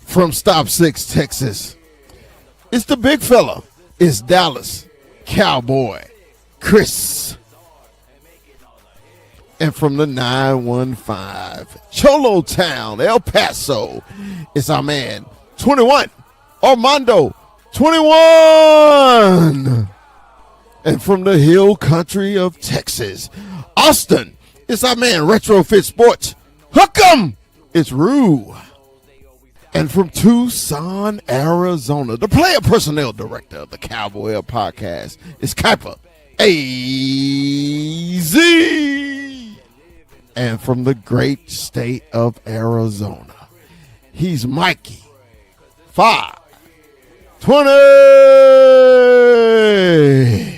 From Stop 6, Texas, it's the big fella. It's Dallas Cowboy Chris. And from the 915, Cholo Town, El Paso, it's our man, 21, Armando, 21. And from the hill country of Texas, Austin, it's our man, Retrofit Sports, Hook 'em, it's Rue. And from Tucson, Arizona, the player personnel director of the Cowboy podcast is Kuiper AZ. And from the great state of Arizona, he's Mikey 520.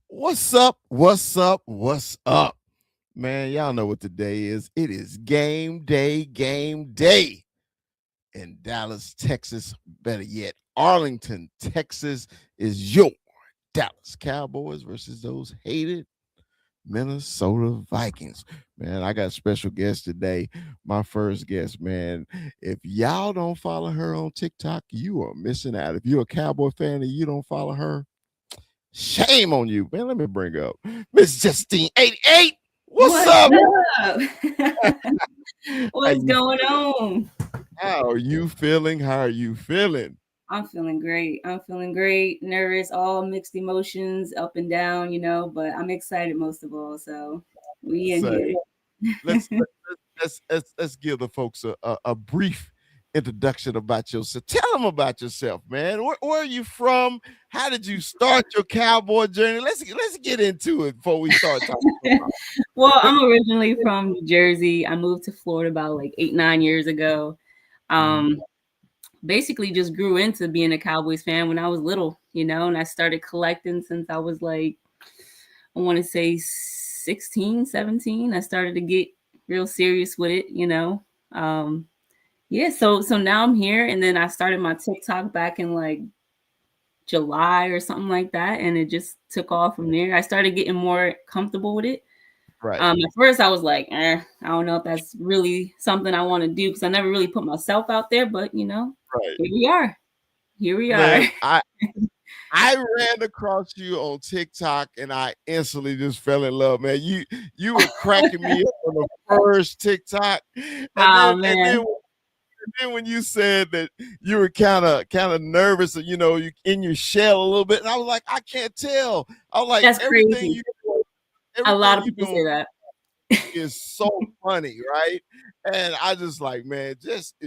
What's up? What's up? What's up? Man, y'all know what today is. It is game day in Dallas, Texas. Better yet, Arlington, Texas is your Dallas Cowboys versus those hated Minnesota Vikings. Man, I got a special guest today. My first guest, man. If y'all don't follow her on TikTok, you are missing out. If you're a Cowboy fan and you don't follow her, shame on you, man. Let me bring up Miss Justine 88. What's up? What's going on? How are you feeling? I'm feeling great. Nervous, all mixed emotions, up and down, but I'm excited most of all. So we in here. Let's give the folks a brief introduction about yourself. Tell them about yourself, man. Where are you from? How did you start your cowboy journey? Let's get into it before we start talking about it. Well, I'm originally from New Jersey. I moved to Florida about like 8-9 years ago. Basically just grew into being a Cowboys fan when I was little, and I started collecting since I was like, I want to say 16, 17. I started to get real serious with it, Yeah, so now I'm here, and then I started my TikTok back in like July or something like that, and it just took off from there. I started getting more comfortable with it. Right. At first, I was like, I don't know if that's really something I want to do because I never really put myself out there. But right. Here we Man, are. I ran across you on TikTok and I instantly just fell in love, man. You were cracking me up on the first TikTok, and then when you said that you were kind of nervous, you in your shell a little bit, and I was like, I can't tell. I was like, that's everything crazy. everything a lot of people say that is so funny, right? And I just like, man, just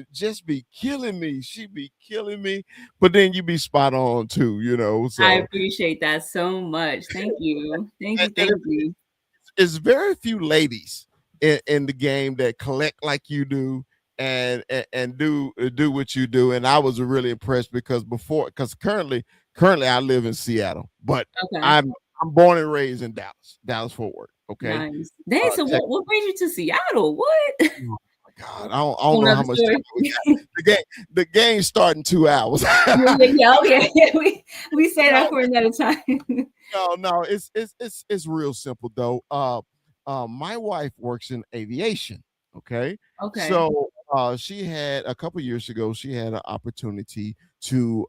be killing me. She be killing me, but then you be spot on too, So I appreciate that so much. Thank you. Thank you. It's very few ladies in the game that collect like you do and do what you do. And I was really impressed because currently I live in Seattle, but okay. I'm born and raised in Dallas Fort Worth. Okay. Nice. Dang, so what brings you to Seattle? What? Oh my God, I don't know how much time we got. The game starting 2 hours. Okay. We say that for another time. No, it's real simple though. My wife works in aviation. Okay. So she had a couple years ago, she had an opportunity to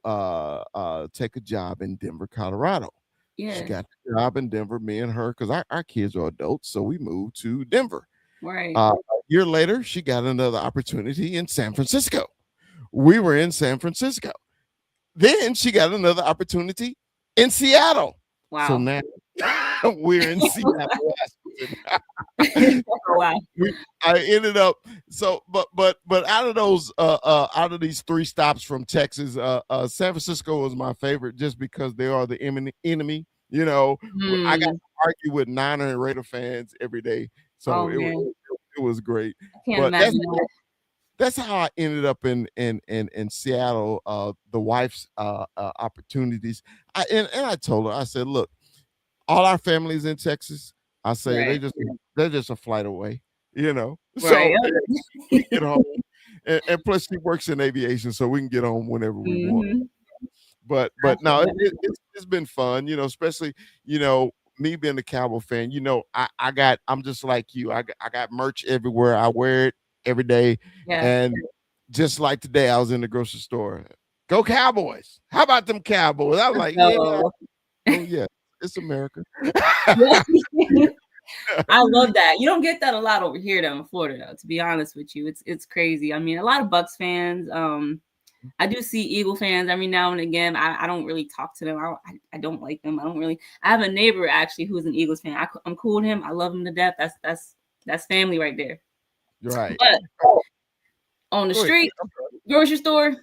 take a job in Denver, Colorado. Yeah. She got a job in Denver, me and her, because our kids are adults, so we moved to Denver. Right. A year later, she got another opportunity in San Francisco. We were in San Francisco. Then she got another opportunity in Seattle. Wow. So now we're in Seattle. Wow. I ended up but out of those out of these 3 stops from Texas, San Francisco was my favorite just because they are the enemy. I got to argue with Niner and Raider fans every day, so it was great. I can't imagine that. That's how I ended up in Seattle. The wife's opportunities. I told her, I said, look, all our families in Texas. I say they're just a flight away, So right. we get home and plus she works in aviation, so we can get on whenever we want. Mhm. I But feel no, that. it's been fun, especially me being a Cowboy fan. I'm just like you. I got merch everywhere. I wear it every day, Yeah. and just like today, I was in the grocery store. Go Cowboys! How about them Cowboys? I was like, yeah, So, oh yeah, it's America. yeah. I love that. You don't get that a lot over here though in Florida though, to be honest with you. It's crazy. I mean, a lot of Bucks fans. I do see Eagle fans every now and again. I don't really talk to them. I don't like them. I don't really. I have a neighbor actually who's an Eagles fan. I'm cool with him. I love him to death. That's family right there. You're right. But on the Go ahead. street, grocery store,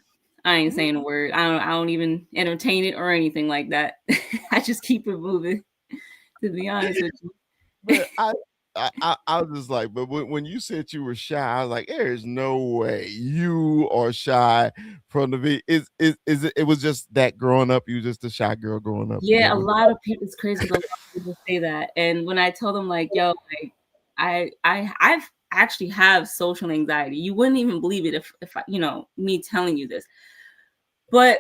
I ain't saying a word. I don't even entertain it or anything like that. I just keep it moving. To be honest with you. But I was just like, but when you said you were shy, I was like, there is no way you are shy from the is it was just that growing up, you just a shy girl growing up. Is Yeah, that a what lot of people. It's crazy because a lot of people say that, and when I tell them like, "Yo, like, I've actually have social anxiety," you wouldn't even believe it if me telling you this. But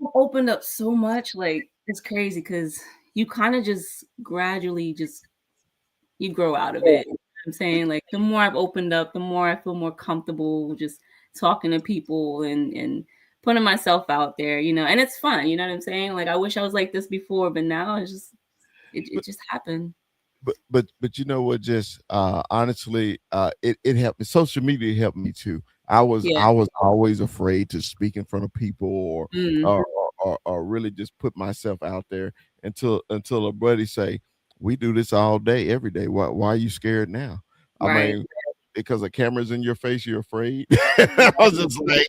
I've opened up so much, like it's crazy because you kind of just gradually just you grow out of it. You know what I'm saying, like the more I've opened up, the more I feel more comfortable just talking to people and putting myself out there, and it's fun. You know what I'm saying? Like I wish I was like this before, but now it's just it just happened. but you know what, just honestly, it helped me. Social media helped me too. Yeah. I was always afraid to speak in front of people Mm, or really just put myself out there until a buddy say, we do this all day every day, why are you scared now? I right. mean, because the camera's in your face, you're afraid. I was just like,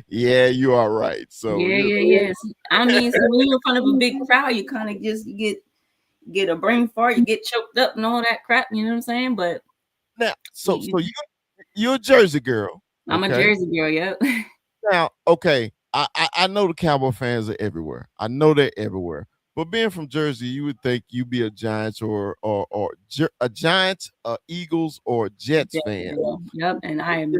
yeah, you are right. So Yeah, yeah, yes. I mean, see, when you're in front of a big crowd, you kind of just get a brain fart, you get choked up and all that crap. You know what I'm saying? But now, you, you're a Jersey girl, I'm a okay? Jersey girl. Yep. Now, okay, I know the Cowboy fans are everywhere. I know they're everywhere. But being from Jersey, you would think you'd be a Giants a Giants, Eagles, or Jets Jets fan. fan. Yep. And I Is am.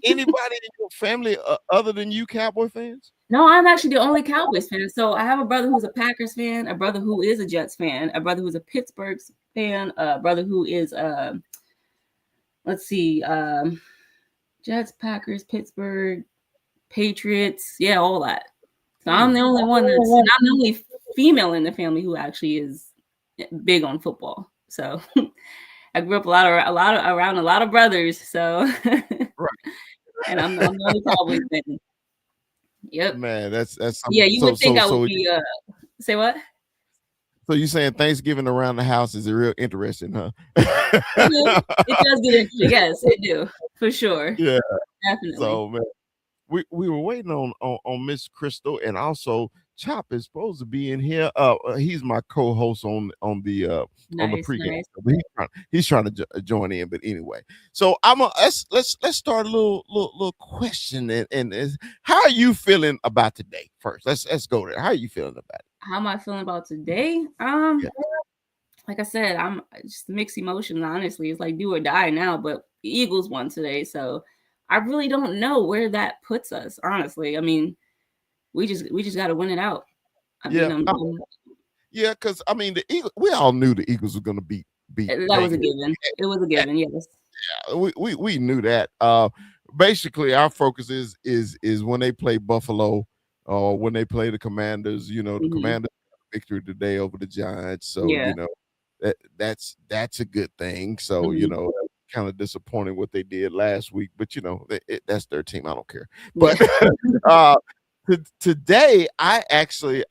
anybody in your family other than you Cowboy fans? No, I'm actually the only Cowboys fan. So I have a brother who's a Packers fan, a brother who is a Jets fan, a brother who's a Pittsburgh fan, a brother who is let's see, Jets, Packers, Pittsburgh, Patriots, yeah, all that. So I'm Hmm. the only one that's not the only female in the family who actually is big on football. So I grew up around a lot of brothers. So and I'm the only Cowboys fan. Yep. Man, that's something. Yeah, you would think I would be say what? So you saying Thanksgiving around the house is real interesting, huh? It do. It does get interesting. Yes, it do. For sure. Yeah. Definitely. So man, we were waiting on Miss Crystal, and also Chop is supposed to be in here. He's my co-host on the Nice, pregame, nice. but he's trying to join in. But anyway, so let's start a little question, and how are you feeling about today? First, let's go there. How are you feeling about it? How am I feeling about today? Yeah, Like I said, I'm just mixed emotions, honestly. It's like do or die now, but the Eagles won today, so I really don't know where that puts us, honestly. I mean, we just got to win it out. I yeah, mean, yeah. Because I mean, the Eagles. We all knew the Eagles were going to beat that was a Vegas. given. It was a given, yes. We knew that. Basically, our focus is when they play Buffalo or when they play the Commanders. The Hmm. Commanders got a victory today over the Giants, so Yeah. that's a good thing. So Hmm. kind of disappointing what they did last week, but that's their team. I don't care. Yeah. But uh, today, I actually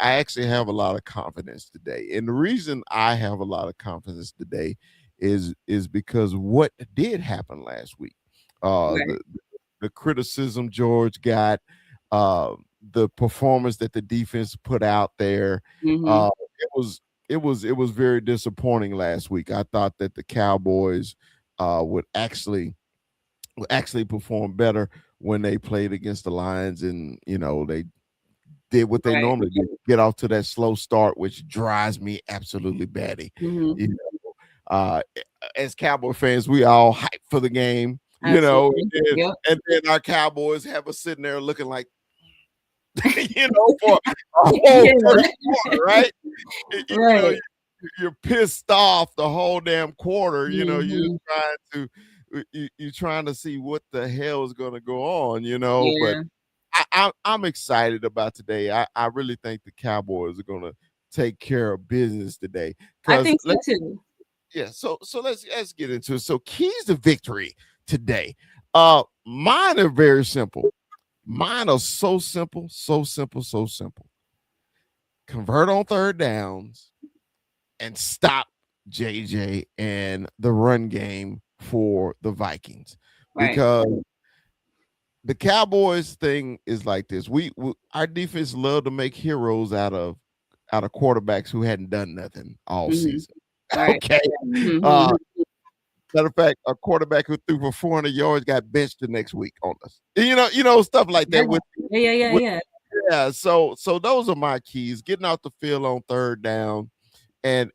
have a lot of confidence today, and the reason I have a lot of confidence today is because what did happen last week. Uh, Right. the the criticism George got, uh, the performance that the defense put out there. Hmm. It was very disappointing last week. I thought that the Cowboys would actually perform better when they played against the Lions, and they did what they Right. normally do, get off to that slow start, which drives me absolutely batty. Hmm. You know, as Cowboy fans, we all hyped for the game. Absolutely. Yep. and then our Cowboys have us sitting there looking like, for a whole Yeah. first quarter, right? You know, Right. you're pissed off the whole damn quarter. You're Hmm. trying to you're trying to see what the hell is going to go on. But Yeah. I'm excited about today. I really think the Cowboys are going to take care of business today. I Because think so too. so let's get into it. So keys to victory today. Mine are very simple. Mine are so simple, so simple, so simple. Convert on third downs and stop JJ and the run game for the Vikings, Right. because the Cowboys thing is like this. We our defense love to make heroes out of quarterbacks who hadn't done nothing all Hmm. season. Right. Okay. Hmm. Uh Matter of fact, a quarterback who threw for 400 yards got benched the next week on us. Stuff like Yeah. that Yeah. Yeah. with Yeah. yeah. So those are my keys: getting out the field on third down, and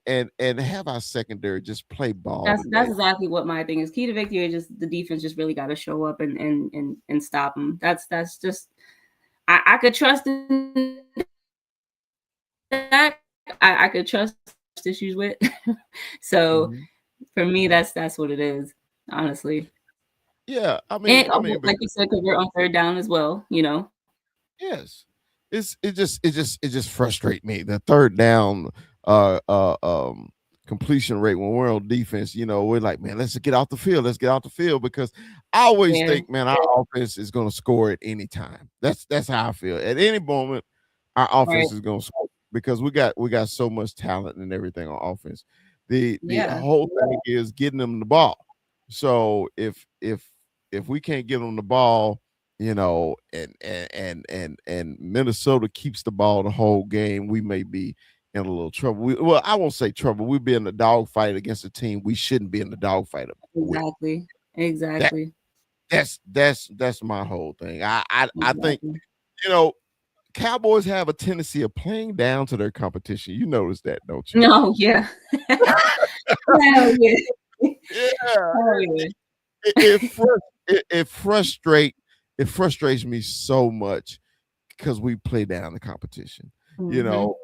have our secondary just play ball That's today. exactly what my thing is. Key to victory is just the defense just really got to show up and stop them. That's just I could trust in that. I could trust issues with. So Mhm. for me, that's what it is, honestly. Yeah, And like you because said, because we're on third down as well. yes, it just frustrates me. The third down uh uh um completion rate when we're on defense, we're like, man, let's get off the field. Let's get off the field, because I always Yeah. think, man, our offense is gonna score at any time. That's how I feel. At any moment, our Right. offense is gonna score because we got so much talent and everything on offense. The Yeah. whole thing is getting them the ball. So if we can't get them the ball, and Minnesota keeps the ball the whole game, we may be in a little trouble. Well, I won't say trouble. We'd be in the dogfight against a team we shouldn't be in the dogfight with. Exactly. That Exactly. that's my whole thing. I think Exactly. you know Cowboys have a tendency of playing down to their competition. You notice that, don't you? No. Yeah. Hell yeah. Yeah, Hell yeah. it it, frus- it frustrate it frustrates me so much because we play down the competition. You Hmm. know,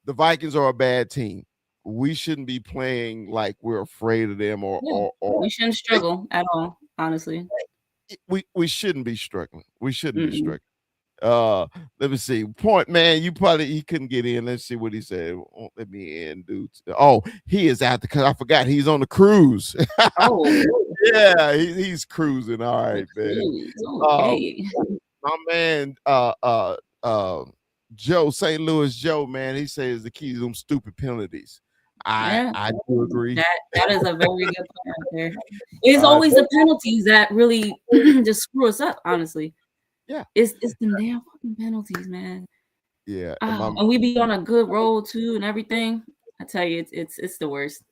the Vikings are a bad team. We shouldn't be playing like we're afraid of them, Yeah. We shouldn't they, struggle at all, honestly. we shouldn't be struggling. We shouldn't be Mm-mm. struggling. Uh, Let me see. Point man, he couldn't get in. Let's see what he said. Won't let me in, dude. Oh, he is out because I forgot he's on the cruise. Oh, Yeah, he's cruising. All the right, man. cruise. Um, Okay. my man, uh, Joe, St. Louis Joe, man, he says the key to them stupid penalties. I Yeah. I do agree. That is a very good point right there. It's I always the penalties that really just screw us up, honestly. Yeah, It's them damn fucking penalties, man. yeah, and my And we be on a good roll too and everything. I tell you, it's the worst.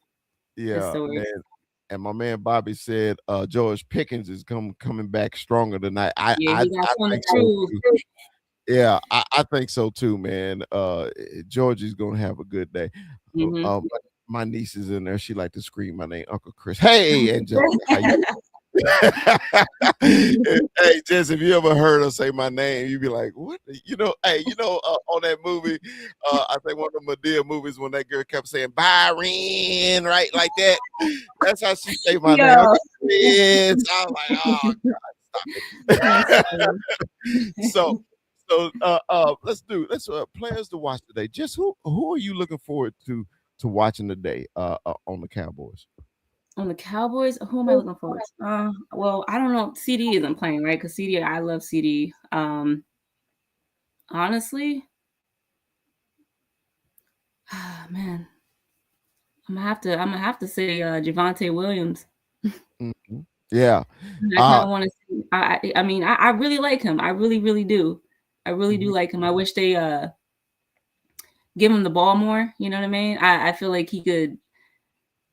It's yeah, the worst. man, and my man Bobby said George Pickens is coming back stronger tonight. I Yeah, I he got I something think to so prove. too. Yeah, I think so too, man. Georgie's gonna have a good day. Hmm. My niece is in there. She like to scream my name, Uncle Chris. Hey, Angelica, how you? Hey, Jess, if you ever heard her say my name, you'd be like, "What?" Hey, on that movie, I think one of the Madea movies, when that girl kept saying Byron, right, like that. That's how she say my name, Yo, Uncle Chris. I was like, "Oh God, that's stop funny. it." Let's players to watch today. Just who are you looking forward to watching today on the Cowboys? On the Cowboys, who am I looking forward to? Well, I don't know. CD isn't playing, right? Because CD, I love CD. Honestly, man, I'm gonna have to say Javonte Williams. Mhm. Yeah. I kind Uh of want to see. I mean, I really like him. I really, really do. I really do mhm. like him. I wish they give him the ball more. You know what I mean? I feel like he could.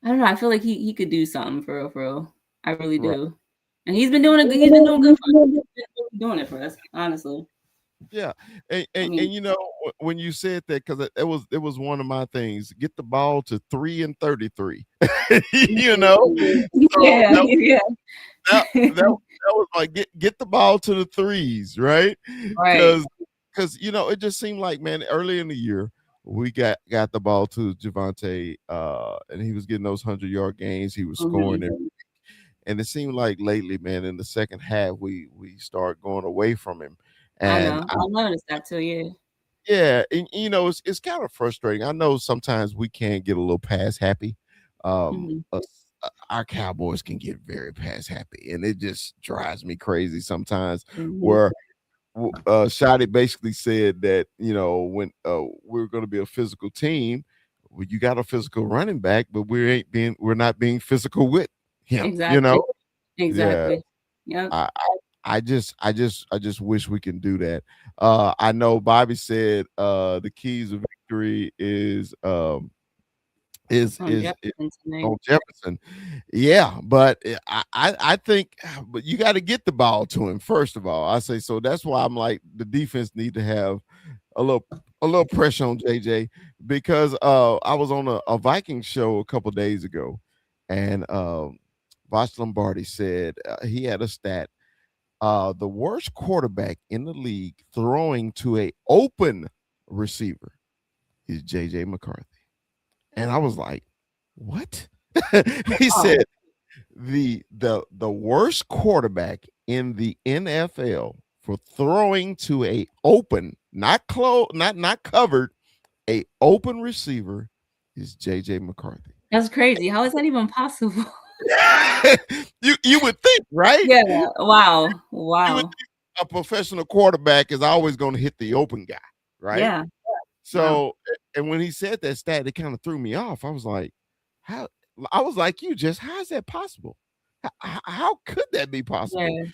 I don't know. I feel like he could do something for real, for real. I really Right. do. And he's been doing good. He's been doing good for us. He's been really doing it for us, honestly. Yeah, and, I and, mean, and you know when you said that, because it was one of my things. Get the ball to 3 and 33. You know, so yeah, yeah, that was like get the ball to the threes, right? right. Because it just seemed like, man, early in the year we got the ball to Javante, and he was getting those 100-yard gains. He was Hmm. scoring it, and it seemed like lately, man, in the second half we start going away from him, I and know. I noticed that too. Yeah. yeah, and it's kind of frustrating. I know sometimes we can get a little pass happy. Hmm. Our Cowboys can get very pass happy, and it just drives me crazy sometimes. Hmm. Where Shotty basically said that when we're going to be a physical team, well, you got a physical running back, but we're not being physical with him. Exactly. Yeah. Exactly. Yep. I just wish we can do that. I know Bobby said the keys of victory On is Jefferson tonight. on Jefferson. Yeah, but I think but you got to get the ball to him first of all. I say so that's why I'm like the defense need to have a little pressure on JJ because I was on a Viking show a couple days ago and Vosh Lombardi said he had a stat the worst quarterback in the league throwing to a open receiver is JJ McCarthy. And I was like, what? He Oh, said the worst quarterback in the NFL for throwing to a open, not close, not covered, a open receiver is JJ McCarthy. that's crazy. How is that even possible? You would think, right? Yeah. Wow. You would Wow. think a professional quarterback is always going to hit the open guy, right? Yeah. Wow. So, and when he said that stat, it kind of threw me off. I was like, how? I was like, how is that possible? How could that be possible?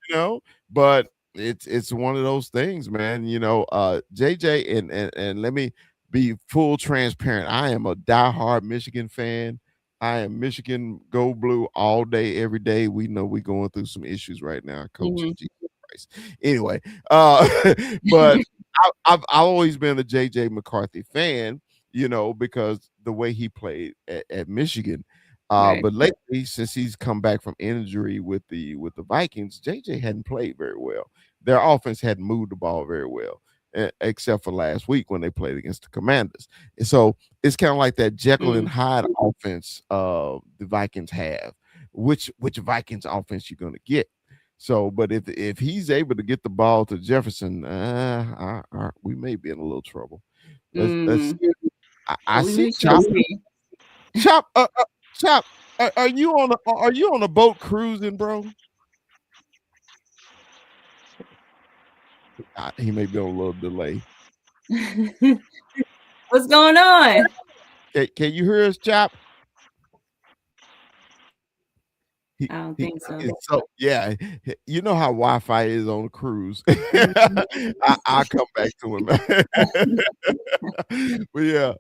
Yeah. But it's one of those things, man. JJ, and let me be full transparent. I am a diehard Michigan fan. I am Michigan go blue all day, every day. We know we're going through some issues right now, coach. Hmm. Jesus Christ. Anyway, but I've always been a JJ McCarthy fan, because the way he played at Michigan. Right. But lately, since he's come back from injury with the Vikings, JJ hadn't played very well. Their offense hadn't moved the ball very well, except for last week when they played against the Commanders. And so it's kind of like that Jekyll and Mm. Hyde offense the Vikings have. Which Vikings offense you're going to get? So, but if he's able to get the ball to Jefferson, we may be in a little trouble. Let's. Mm. I Well, see we shall Chop. see. Chop, Chop, are you on a boat cruising, bro? He may be on a little delay. What's going on? Can you hear us, Chop? He I don't he think so. is so yeah. You know how Wi-Fi is on a cruise. Mhm. I'll come back to him. But yeah,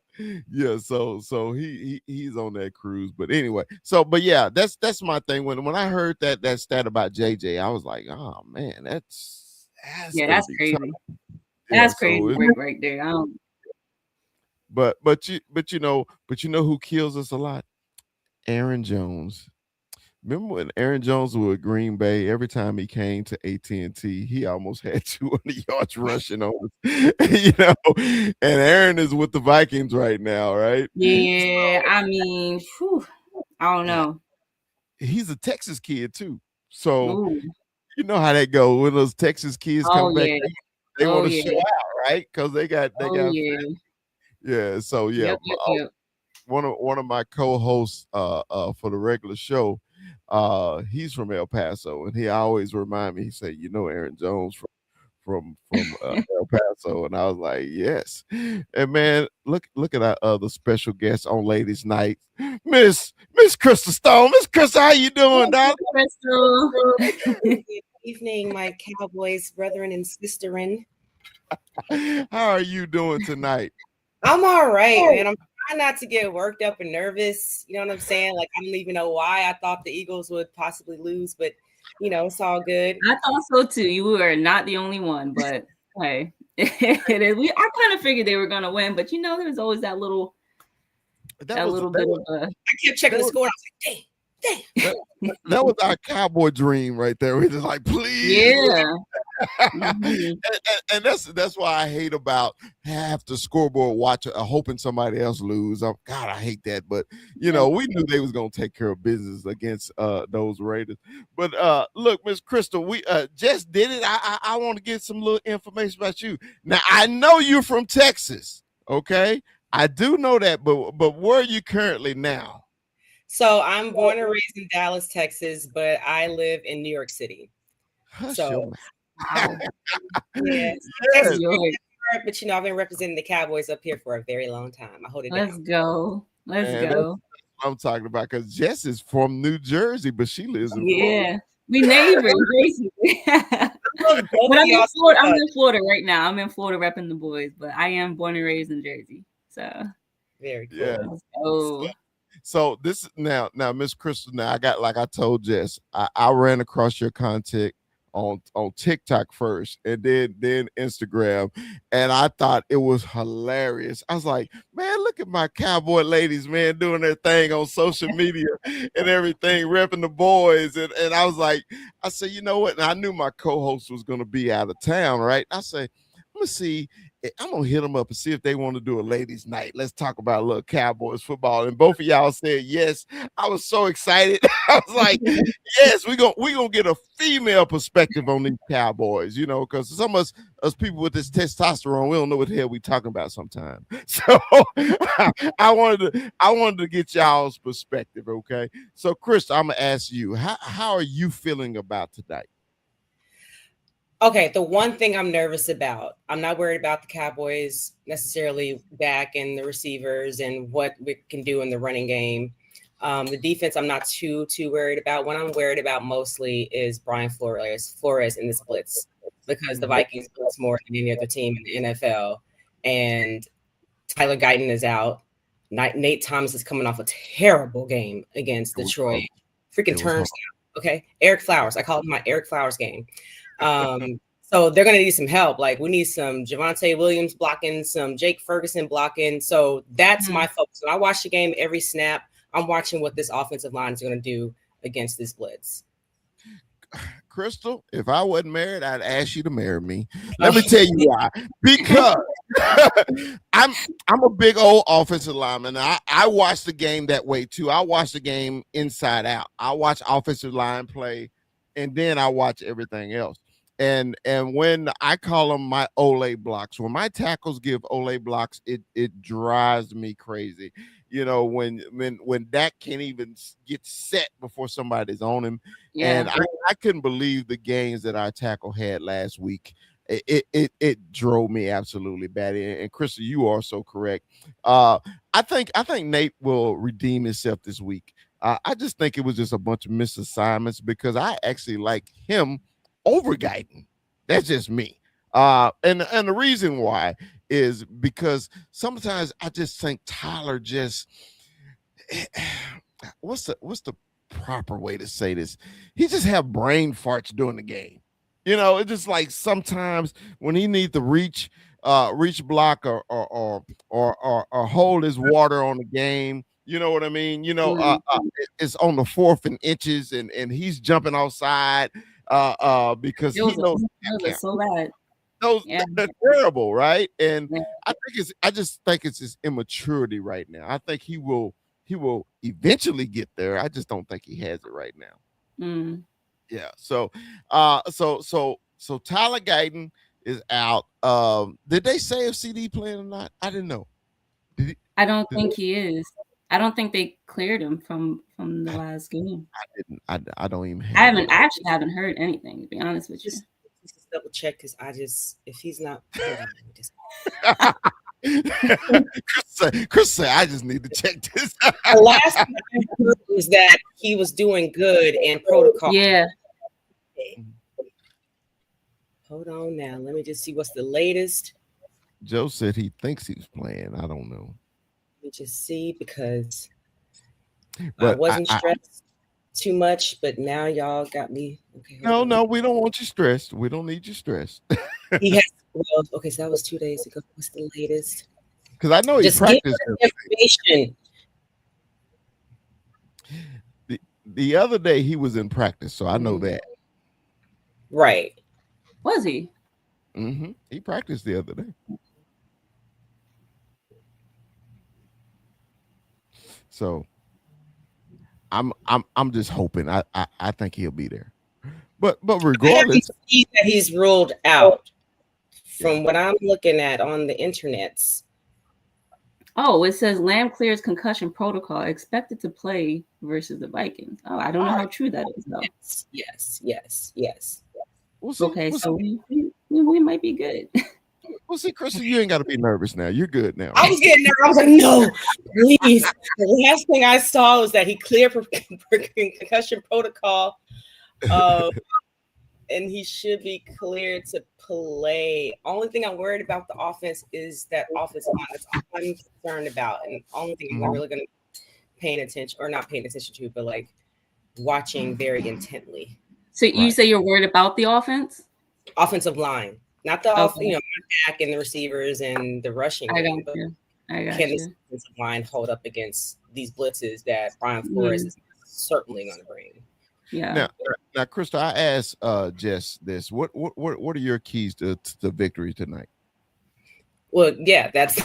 yeah. So he's on that cruise. But anyway, but yeah, that's my thing. When I heard that stat about JJ, I was like, oh man, that's Yeah, gonna that's be tough. crazy. Yeah. That's crazy So work right there. I don't. but you know who kills us a lot? Aaron Jones. Remember when Aaron Jones was with Green Bay? Every time he came to AT&T, he almost had 200 yards rushing on us. And Aaron is with the Vikings right now, right? Yeah, I mean, whew, I don't Yeah, know. he's a Texas kid too. So Ooh. you know how that go when those Texas kids Oh come back. yeah. They Oh want to show yeah. out, right? Because they Oh got yeah. yeah. So yeah, Yep. Yep. Yep. one of my co-hosts for the regular show, he's from El Paso, and he always remind me. He say, Aaron Jones from El Paso, and I was like, yes. And man, look at our other special guest on Ladies Night, Miss Crystal Stone. Miss Crystal, how you doing, Hey, darling? Crystal. Good evening, my Cowboys brethren and sisterin. How are you doing tonight? I'm all right, man. I'm trying not to get worked up and nervous. You know what I'm saying? Like, I don't even know why I thought the Eagles would possibly lose, but it's all good. I thought so too. You were not the only one, but Hey, it is. I kind of figured they were gonna win, but there's always that little That was bit of a I kept checking the that score. And I was like, dang. that was our cowboy dream right there. We just like, please. yeah. and, and that's why I hate about half the scoreboard watcher hoping somebody else lose. God, I hate that. But we knew they was gonna take care of business against those Raiders. But look, Miss Crystal, we just did it. I want to get some little information about you. Now I know you're from Texas, okay? I do know that, but where are you currently now? So I'm born and raised in Dallas, Texas, but I live in New York City. Hush So your mouth. wow. yeah, Yes. but I've been representing the Cowboys up here for a very long time. I hold it Let's down. go. Let's Man, go. what I'm talking about, because Jess is from New Jersey, but she lives in Florida. Yeah. We neighbors, basically. Both But of I'm in y'all Florida. suck. I'm in Florida right now. I'm in Florida repping the boys, but I am born and raised in Jersey. So Very cool. Yeah. let's go. So this now, Miss Crystal. Now I got, like I told Jess, I ran across your content on TikTok first, and then Instagram, and I thought it was hilarious. I was like, man, look at my cowboy ladies, man, doing their thing on social media and everything, repping the boys, and I was like, I said, you know what? And I knew my co-host was gonna be out of town, right? I say, I'm gonna see. I'm gonna hit them up and see if they want to do a ladies' night. Let's talk about a little Cowboys football. And both of y'all said yes. I was so excited. I was like, yes, we gonna get a female perspective on these Cowboys, because some of us people with this testosterone, we don't know what the hell we talking about sometimes. So I wanted to get y'all's perspective. Okay. So Chris, I'm gonna ask you, how are you feeling about tonight? Okay, the one thing I'm nervous about, I'm not worried about the Cowboys necessarily back and the receivers and what we can do in the running game. The defense, I'm not too worried about. What I'm worried about mostly is Brian Flores in this blitz, because the Vikings blitz more than any other team in the NFL. And Tyler Guyton is out. Nate Thomas is coming off a terrible game against Detroit. Freaking turns down. Okay, Eric Flowers. I call it my Eric Flowers game. So they're gonna need some help. Like, we need some Javonte Williams blocking, some Jake Ferguson blocking. So that's my focus. When I watch the game, every snap, I'm watching what this offensive line is gonna do against this blitz. Crystal, if I wasn't married, I'd ask you to marry me. Let me tell you why. Because I'm a big old offensive lineman. I watch the game that way too. I watch the game inside out. I watch offensive line play, and then I watch everything else. And when I call them my Ole blocks, when my tackles give Ole blocks, it drives me crazy. When Dak can't even get set before somebody's on him. Yeah. And I couldn't believe the games that our tackle had last week. It drove me absolutely bad. And Krista, you are so correct. I think Nate will redeem himself this week. I just think it was just a bunch of misassignments, because I actually like him over Guyton. That's just me. And the reason why is because sometimes I just think Tyler just what's the proper way to say this? He just have brain farts during the game. It's just like sometimes when he needs to reach block or hold his water on the game. You know what I mean? It's on the 4th and inches, and he's jumping outside because he knows Those are so bad. they're terrible, right? And Yeah. I just think it's his immaturity right now. I think he will eventually get there. I just don't think he has it right now. Yeah. So Tyler Guyton is out. Did they say if CD playing or not? I didn't know. I don't think he is. I don't think they cleared him from the last game. I don't even I actually haven't heard anything, to be honest with you. Just double check, because if he's not. Chris said, I just need to check this. The last thing I heard was that he was doing good in protocol. Yeah. Hold on now. Let me just see what's the latest. Joe said he thinks he's playing. I don't know. Let me just see, because I wasn't stressed too much, but now y'all got me. Okay. No, we don't want you stressed. We don't need you stressed. He has. Well, Okay, so that was 2 days ago. What's the latest? Because I know he Just give practiced us the information. the other day. He was in practice, so I know that. Right. Was he? He practiced the other day. So I'm just hoping. I think he'll be there. But regardless, See that he's ruled out Yeah. from what I'm looking at on the internets. Oh, it says Lamb clears concussion protocol, expected to play versus the Vikings. Oh, I don't know how true that is though. Yes. we'll see. Okay, We'll so see. we might be good. We'll see, Crystal. You ain't got to be nervous now. You're good now. I was getting nervous. I was like, no, please. The last thing I saw was that he cleared for concussion protocol. And he should be cleared to play. Only thing I'm worried about the offense is that offensive line. That's all I'm concerned about. And only thing I'm really going to paying attention, or not paying attention to, but like watching very intently. So you say you're worried about the offense? Offensive line. Not the back and the receivers and the rushing game, but can this offensive line hold up against these blitzes that Brian Flores is certainly going to bring? Yeah. Now, Crystal, I asked Jess this. What are your keys to victory tonight? Well, yeah, that's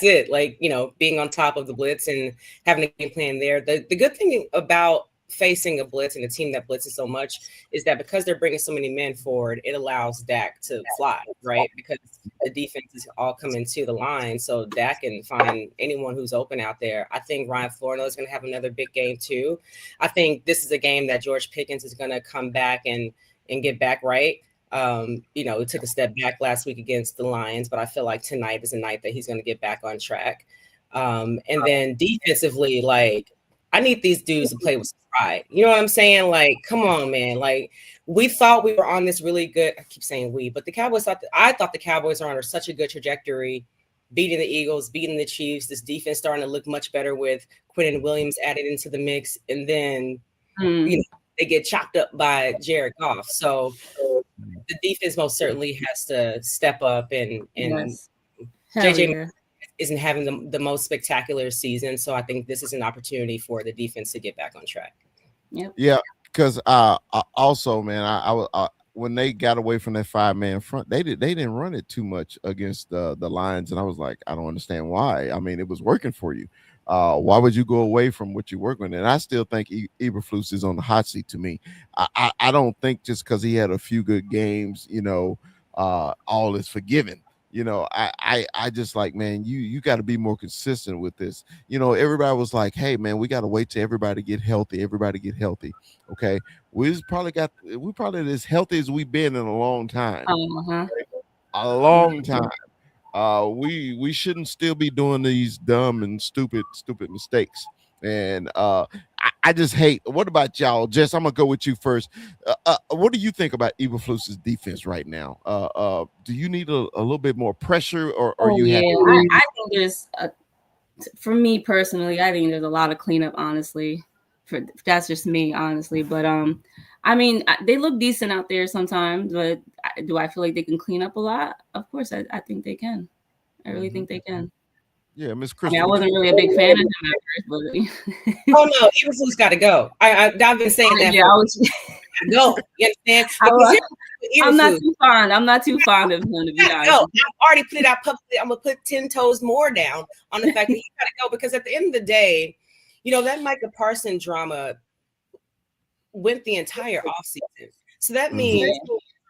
it. Like, being on top of the blitz and having a game plan there. The good thing about facing a blitz and a team that blitzes so much is that because they're bringing so many men forward, it allows Dak to fly, right? Because the defense is all coming to the line, so Dak can find anyone who's open out there. I think Ryan Florino is going to have another big game too. I think this is a game that George Pickens is going to come back and get back right. He took a step back last week against the Lions, but I feel like tonight is a night that he's going to get back on track. And then defensively, like, I need these dudes to play with pride. You know what I'm saying? Like, come on, man. Like, we thought we were on this really good. I keep saying we, but the Cowboys I thought the Cowboys are on such a good trajectory, beating the Eagles, beating the Chiefs. This defense starting to look much better with Quinnen Williams added into the mix, and then they get chopped up by Jared Goff. So the defense most certainly has to step up, and JJ isn't having the most spectacular season. So I think this is an opportunity for the defense to get back on track. Yeah, because also, man, I when they got away from that 5-man front, they didn't run it too much against the Lions, and I was like, I don't understand why. I mean, it was working for you. Why would you go away from what you work with? And I still think Eberflus is on the hot seat to me. I don't think just because he had a few good games, all is forgiven. I just like, man, you got to be more consistent with this. Everybody was like, hey, man, we got to wait till everybody get healthy. Okay. We probably as healthy as we've been in a long time. A long time. We shouldn't still be doing these dumb and stupid mistakes. And I just hate. What about y'all? Jess, I'm gonna go with you first. What do you think about Eberflus's defense right now? Do you need a little bit more pressure, or are you happy? I think there's, for me personally, I think there's a lot of cleanup. Honestly, that's just me, honestly. But I mean, they look decent out there sometimes. But do I feel like they can clean up a lot? Of course, I think they can. I really think they can. Yeah, Miss Crystal. I wasn't really a big fan of him at first, but oh no, Eberflus got to go. I've been saying that. No, you understand? I'm not too fond. I'm not too fond of him, to be honest. No, I've already put it out publicly. I'm gonna put 10 toes more down on the fact that he got to go, because at the end of the day, that Micah Parsons drama went the entire offseason. So that means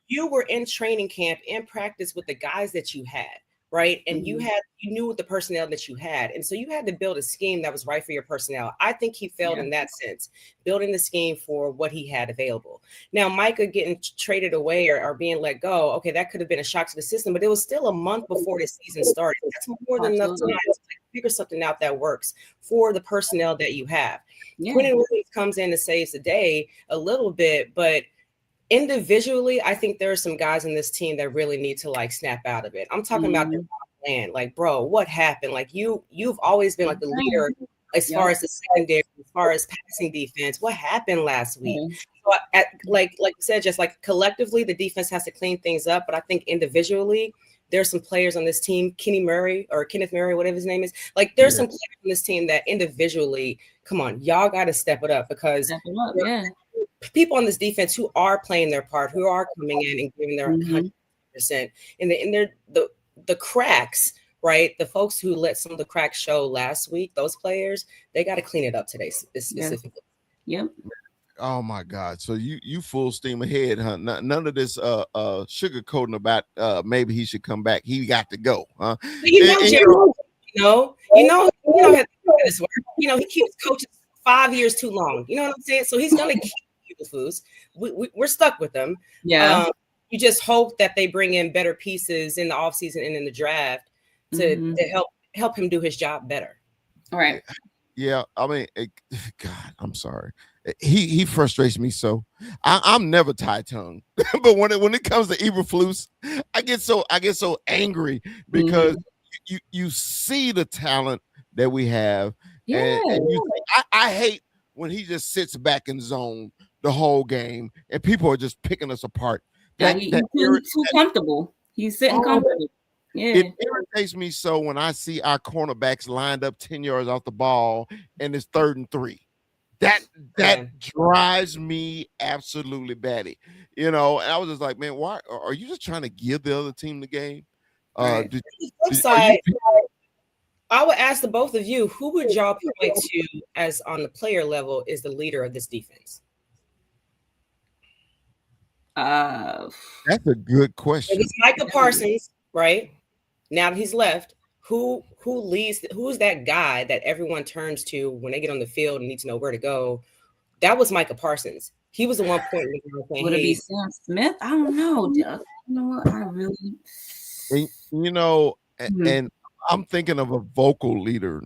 you were in training camp, in practice with the guys that you had. Right. And you knew the personnel that you had. And so you had to build a scheme that was right for your personnel. I think he failed in that sense, building the scheme for what he had available. Now, Micah getting traded away or being let go. OK, that could have been a shock to the system, but it was still a month before the season started. That's more than enough time to figure something out that works for the personnel that you have. Quinnen Williams comes in and saves the day a little bit, but individually, I think there are some guys in this team that really need to like snap out of it. I'm talking about the plan. Like, bro, what happened? Like you've always been like the leader as far as the secondary, as far as passing defense. What happened last week? So like you said, just like collectively, the defense has to clean things up. But I think individually, there's some players on this team, Kenneth Murray, whatever his name is. Like, there's some players on this team that individually, come on, y'all got to step it up, because people on this defense who are playing their part, who are coming in and giving their 100%, and the cracks, right? The folks who let some of the cracks show last week, those players, they got to clean it up today specifically. Yep. Oh my God! So you full steam ahead, huh? None of this sugarcoating about maybe he should come back. He got to go, huh? Gerald, this work. He keeps coaches 5 years too long. You know what I'm saying? So he's gonna keep people foods. We're stuck with them. Yeah. You just hope that they bring in better pieces in the offseason and in the draft to help him do his job better. All right. Yeah, I mean, God, I'm sorry. He frustrates me so. I'm never tie-tongued, but when it comes to Eberflus, I get so angry because you see the talent that we have, and I hate when he just sits back in zone the whole game, and people are just picking us apart. He's too comfortable. He's sitting comfortable. Yeah. It irritates me so when I see our cornerbacks lined up 10 yards off the ball and it's 3rd and 3. That drives me absolutely batty. And I was just like, man, why are you just trying to give the other team the game? I would ask the both of you, who would y'all point to as on the player level is the leader of this defense? That's a good question. It's Micah Parsons, right? Now that he's left, who leads? Who's that guy that everyone turns to when they get on the field and need to know where to go? That was Micah Parsons. He was the one point. Would it be Sam Smith? I don't know. You know what? I really. And I'm thinking of a vocal leader,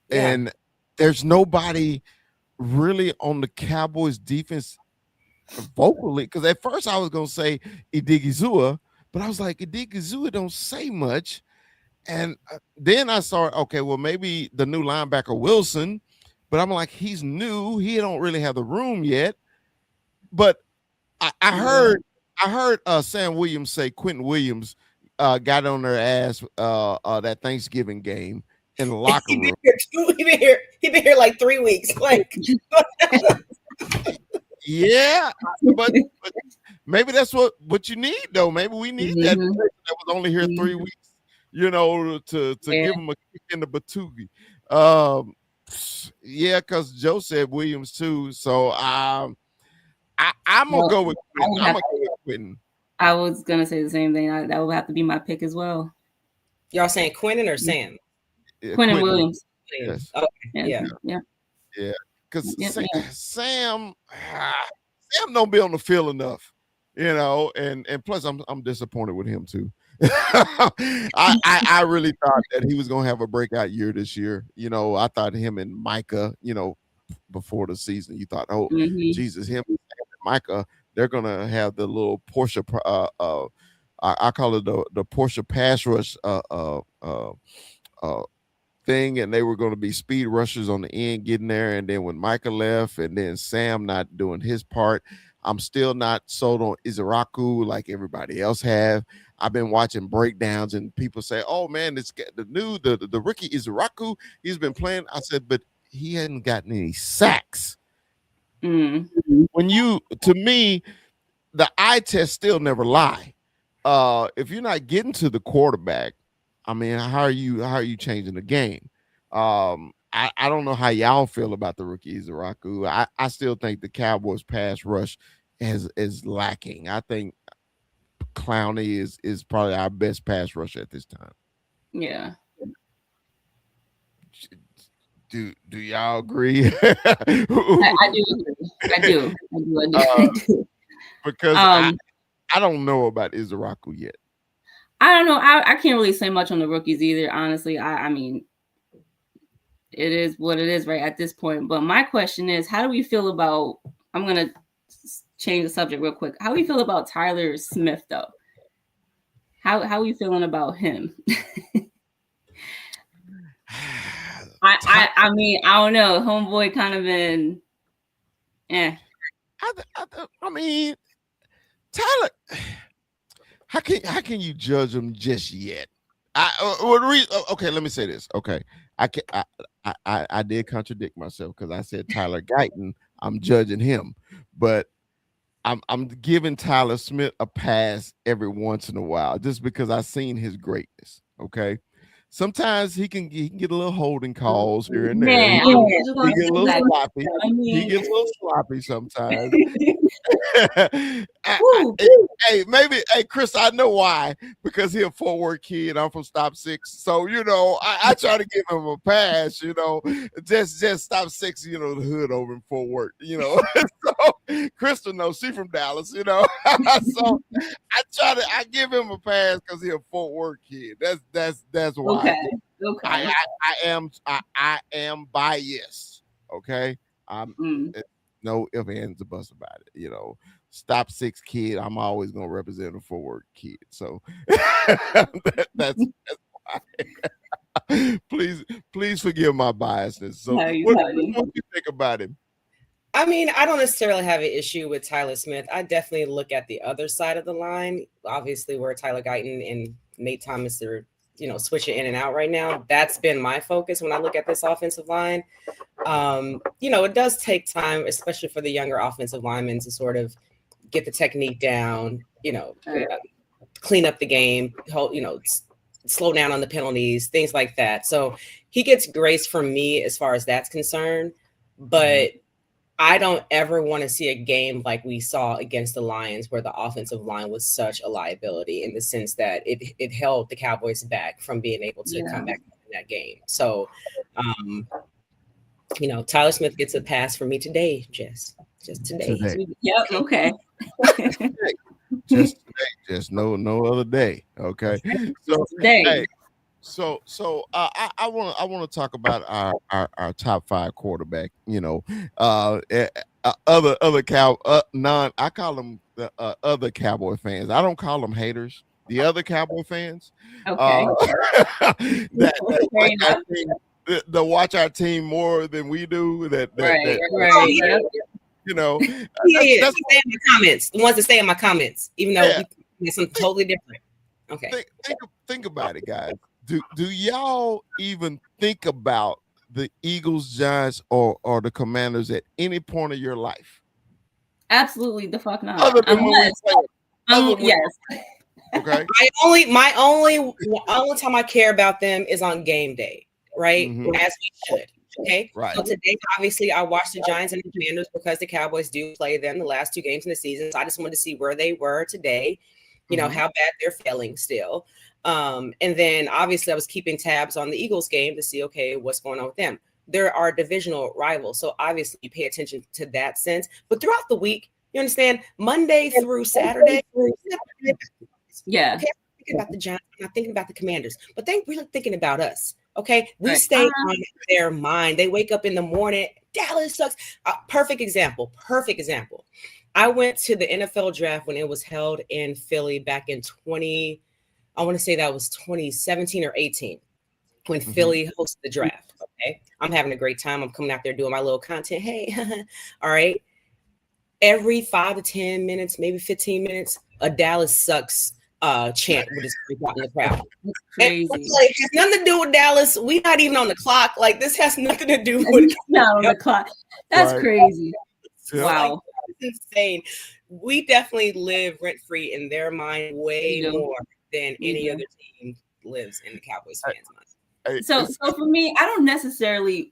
and there's nobody really on the Cowboys defense vocally. Because at first I was gonna say Idigizua, but I was like, Idigizua don't say much. And then I saw, okay, well, maybe the new linebacker Wilson, but I'm like, he's new. He don't really have the room yet. But I heard Sam Williams say Quentin Williams got on their ass that Thanksgiving game in the locker room. He been here like 3 weeks. Like, yeah, but maybe that's what you need though. Maybe we need that person that was only here 3 weeks. To give him a kick in the Batugi. Because Joe said Williams too. So I'm gonna go with Quentin. I was gonna say the same thing. That would have to be my pick as well. Y'all saying Quentin or Sam? Quentin Williams. Yes. Okay. Yeah. Because Sam don't be on the field enough, and plus I'm disappointed with him too. I really thought that he was gonna have a breakout year this year. I thought him and Micah, before the season, you thought, oh Jesus, him and Micah, they're gonna have the little Porsche I call it the Porsche pass rush thing, and they were going to be speed rushers on the end getting there. And then when Micah left and then Sam not doing his part, I'm still not sold on Izaraku like everybody else have. I've been watching breakdowns and people say, oh man, the rookie Izaraku, he's been playing. I said, but he hadn't gotten any sacks. When to me, the eye test still never lie. If you're not getting to the quarterback, I mean, how are you changing the game? I don't know how y'all feel about the rookie Izaraku. I still think the Cowboys pass rush is lacking. I think Clowney is probably our best pass rusher at this time. Yeah. Do y'all agree? I do. Because I don't know about Izaraku yet. I don't know. I can't really say much on the rookies either, honestly. I mean, it is what it is right at this point. But my question is, how do we feel about, I'm going to change the subject real quick. How do we feel about Tyler Smith, though? How are we feeling about him? I mean, I don't know. Homeboy kind of been, I mean, how can you judge them just yet? Okay, let me say this. Okay, I can I did contradict myself because I said Tyler Guyton. I'm judging him, but I'm giving Tyler Smith a pass every once in a while just because I've seen his greatness. Okay. Sometimes he can get a little holding calls here and there. Man, He, I was just he gonna get a say little that. sloppy. I He mean, gets a little sloppy sometimes. woo, Hey, maybe, hey, Chris, I know why. Because he a Fort Worth kid. I'm from Stop Six, so I try to give him a pass. Just Stop Six. The hood over in Fort Worth. So Crystal knows she from Dallas. So I give him a pass because he a Fort Worth kid. That's why. okay, I okay. I am biased. Okay, I'm Mm. no ifs ands or buts about it. Stop Six kid. I'm always gonna represent a Fort Worth kid. So that's why. Please forgive my biasness. So No, you what do you think about him? I mean, I don't necessarily have an issue with Tyler Smith. I definitely look at the other side of the line. Obviously, where Tyler Guyton and Nate Thomas are, switching in and out right now. That's been my focus when I look at this offensive line. It does take time, especially for the younger offensive linemen, to sort of get the technique down, clean up the game, slow down on the penalties, things like that. So he gets grace from me as far as that's concerned. But I don't ever want to see a game like we saw against the Lions where the offensive line was such a liability in the sense that it held the Cowboys back from being able to come back in that game. So, Tyler Smith gets a pass for me today, just today. Yep. Okay. Just today, just no other day. Okay. So Today. hey, I want to talk about our top five quarterback. Other cow non I call them the other Cowboy fans. I don't call them haters. The other Cowboy fans, Okay. that Fair watch our enough. team, that watch our team more than we do. Right. Yep. Yeah. that's Stay in my comments. The ones that stay in my comments, even though yeah. it's something totally different. Okay. Think about it, guys. Do y'all even think about the Eagles, Giants, or the Commanders at any point of your life? Absolutely the fuck not. Other than when we play. Yes. Okay. My only time I care about them is on game day, right? Mhm. As we should. Okay. Right. So today, obviously, I watched the Giants and the Commanders because the Cowboys do play them the last two games in the season. So I just wanted to see where they were today, how bad they're failing still. And then obviously I was keeping tabs on the Eagles game to see, okay, what's going on with them. There are divisional rivals. So obviously you pay attention to that sense. But throughout the week, you understand, Monday through Saturday, Yeah. okay, I'm thinking about the Giants, I'm not thinking about the Commanders, but they're really thinking about us. Okay, we stay on their mind. They wake up in the morning. Dallas sucks. Perfect example. I went to the NFL draft when it was held in Philly back in I want to say that was 2017 or 18 when Philly hosted the draft. Okay. I'm having a great time. I'm coming out there doing my little content. Hey, all right. Every 5 to 10 minutes, maybe 15 minutes, a Dallas sucks chant would just break out in the crowd. That's crazy. It has nothing to do with Dallas. We're not even on the clock. Like, this has nothing to do with not on the clock. That's crazy. Yeah. Wow. Like, that's insane. We definitely live rent free in their mind way more than any other team lives in the Cowboys fans' mind. So for me, I don't necessarily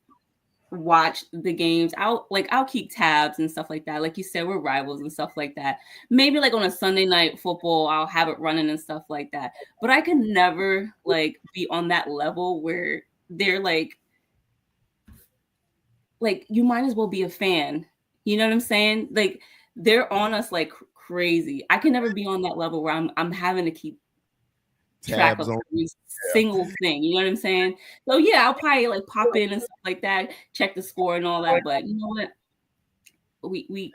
watch the games. I'll keep tabs and stuff like that. Like you said, we're rivals and stuff like that. Maybe like on a Sunday night football, I'll have it running and stuff like that. But I can never like be on that level where they're like you might as well be a fan. You know what I'm saying? Like they're on us like crazy. I can never be on that level where I'm having to keep track of every single thing. You know what I'm saying? So yeah, I'll probably like pop in and stuff like that, check the score and all that. But you know what? We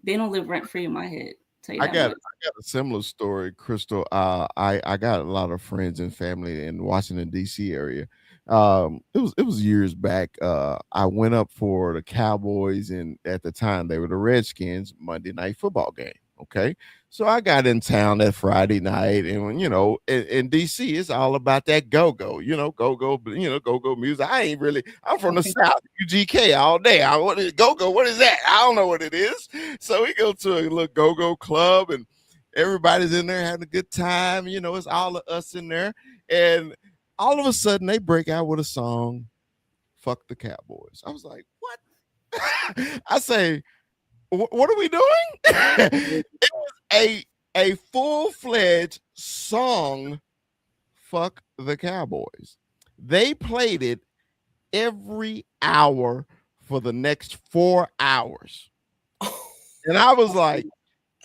they don't live rent free in my head. I got a similar story, Crystal. I got a lot of friends and family in Washington D.C. area. It was years back. I went up for the Cowboys, and at the time they were the Redskins Monday Night Football game. Okay. So I got in town that Friday night, and when, in DC, it's all about that go-go, go-go, go-go music. I'm from the Okay. South, UGK all day. What is go-go? What is that? I don't know what it is. So we go to a little go-go club, and everybody's in there having a good time. It's all of us in there. And all of a sudden, they break out with a song, Fuck the Cowboys. I was like, what? I say, what are we doing? It was a full-fledged song, Fuck the Cowboys. They played it every hour for the next 4 hours. And I was like,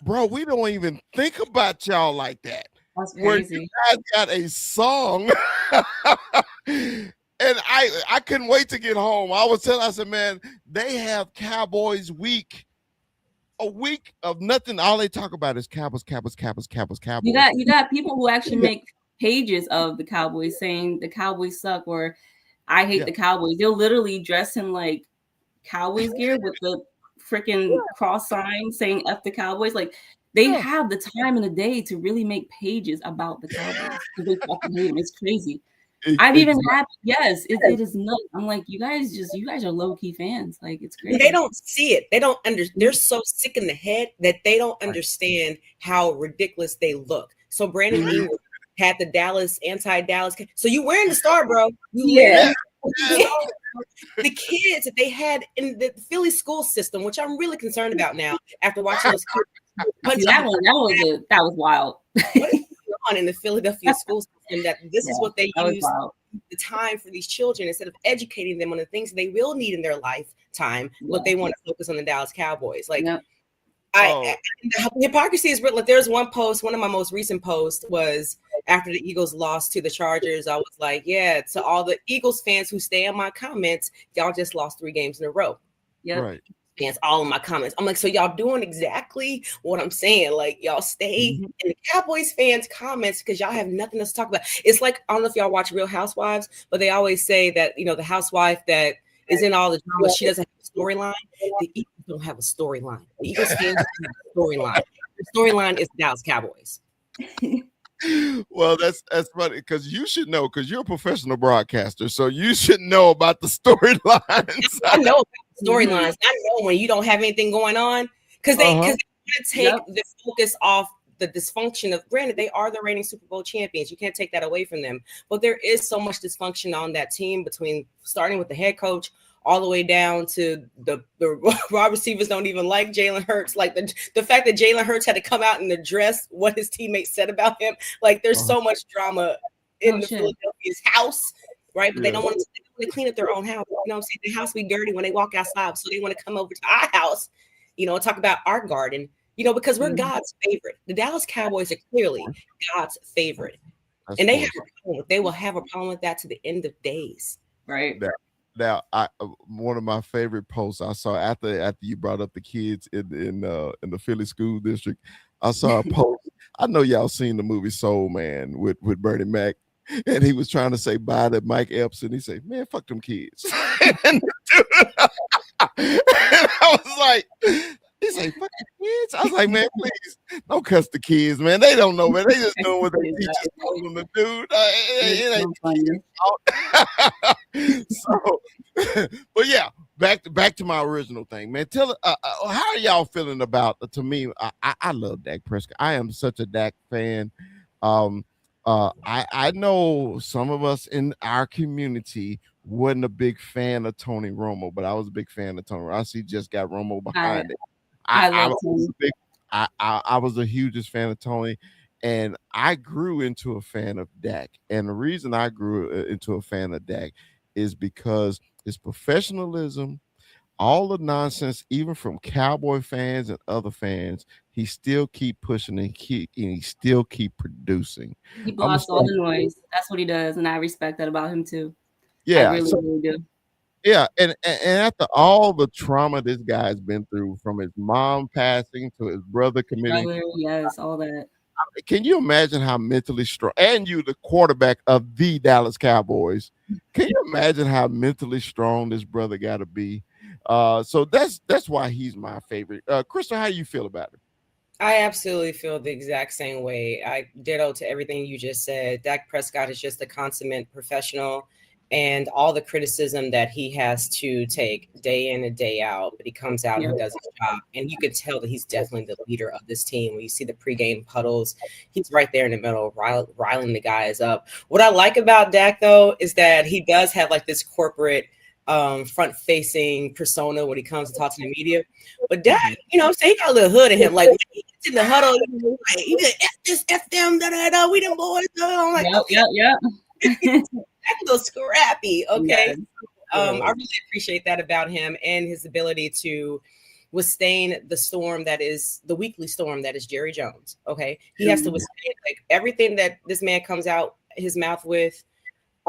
bro, we don't even think about y'all like that. That's Where you crazy. guys got a song. And I couldn't wait to get home. I said, man, they have Cowboys week. A week of nothing. All they talk about is Cowboys, Cowboys, Cowboys, Cowboys, Cowboys. You got people who actually make pages of the Cowboys saying the Cowboys suck or I hate Yeah. the Cowboys. They'll literally dress in like Cowboys gear with the freaking cross sign saying F the Cowboys. Like they Yeah. have the time in the day to really make pages about the Cowboys because they fucking hate them. It's crazy. I've even had it is nuts. I'm like, you guys are low key fans. Like it's crazy. They don't see it. They don't they're so sick in the head that they don't understand how ridiculous they look. So Brandon Ingram had the anti-Dallas. So you wearing the star, bro. Yeah. The kids that they had in the Philly school system, which I'm really concerned about now after watching those kids. See, that was wild. What is going on in the Philadelphia school system that this is what they use the time for these children instead of educating them on the things they will need in their lifetime, what they want to focus on the Dallas Cowboys. Like the hypocrisy is real. Like there's one of my most recent posts was after the Eagles lost to the Chargers. I was like, yeah, to all the Eagles fans who stay in my comments, y'all just lost 3 games in a row. Yeah. Right. Fans all in my comments. I'm like, so y'all doing exactly what I'm saying. Like y'all stay in the Cowboys fans comments because y'all have nothing else to talk about. It's like, I don't know if y'all watch Real Housewives, but they always say that, the housewife that is in all the drama, she doesn't have a storyline. The Eagles don't have a storyline. The Eagles fans don't have a storyline. The storyline is the Dallas Cowboys. Well, that's funny because you should know because you're a professional broadcaster, so you should know about the storylines. I know about the storylines. I know when you don't have anything going on because they want to take the focus off the dysfunction of. Granted, they are the reigning Super Bowl champions. You can't take that away from them, but there is so much dysfunction on that team between starting with the head coach all the way down to the wide receivers don't even like Jalen Hurts. Like the fact that Jalen Hurts had to come out and address what his teammates said about him. Like there's so much drama in the Philadelphia's house, right? But they don't want to clean up their own house. You know what I'm saying? The house be dirty when they walk outside. So they want to come over to our house, and talk about our garden, because we're God's favorite. The Dallas Cowboys are clearly God's favorite. And they will have a problem with that to the end of days. Right. Now, one of my favorite posts I saw after you brought up the kids in the Philly school district, I saw a post. I know y'all seen the movie Soul Man with Bernie Mac, and he was trying to say bye to Mike Epps, and he said, "Man, fuck them kids." And I was like, he said, "Fuck the kids." I was like, "Man, please don't cuss the kids, man. They don't know, man. They just doing what their teachers told them to do. It ain't so." But yeah, back to my original thing, man. Tell how are y'all feeling about? To me, I love Dak Prescott. I am such a Dak fan. I know some of us in our community wasn't a big fan of Tony Romo, but I was a big fan of Tony Romo. I see just got Romo behind it. I was the hugest fan of Tony, and I grew into a fan of Dak. And the reason I grew into a fan of Dak is because his professionalism, all the nonsense, even from Cowboy fans and other fans, he still keep pushing and he still keep producing. He blocks all the noise. That's what he does, and I respect that about him too. Yeah, I really do. Yeah, and after all the trauma this guy's been through, from his mom passing to his brother committing, yes, all that. Can you imagine how mentally strong? And you, the quarterback of the Dallas Cowboys, can you imagine how mentally strong this brother got to be? So that's why he's my favorite. Crystal, how you feel about it? I absolutely feel the exact same way. I ditto to everything you just said. Dak Prescott is just a consummate professional, and all the criticism that he has to take day in and day out, but he comes out and Yeah. he does his job. And you could tell that he's definitely the leader of this team. When you see the pregame puddles, he's right there in the middle, riling the guys up. What I like about Dak, though, is that he does have like this corporate front facing persona when he comes to talk to the media. But Dak, so he got a little hood in him. Like when he gets in the huddle, he be like, F this, F them, da da da. We them boys. I'm like, Yep, okay, yep, yep. Dak a little scrappy. Okay, Yes. I really appreciate that about him and his ability to withstand the storm that is the weekly storm that is Jerry Jones. Okay, he has to withstand like everything that this man comes out his mouth with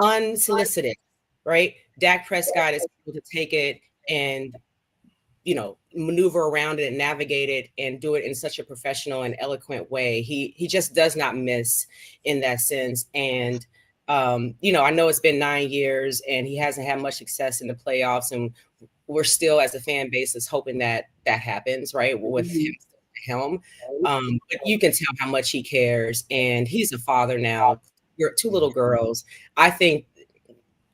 unsolicited. Right, Dak Prescott is able to take it and maneuver around it and navigate it and do it in such a professional and eloquent way. He just does not miss in that sense. And I know it's been 9 years and he hasn't had much success in the playoffs, and we're still as a fan base is hoping that that happens, right, with him at the helm. But you can tell how much he cares, and he's a father now. You're two little girls. I think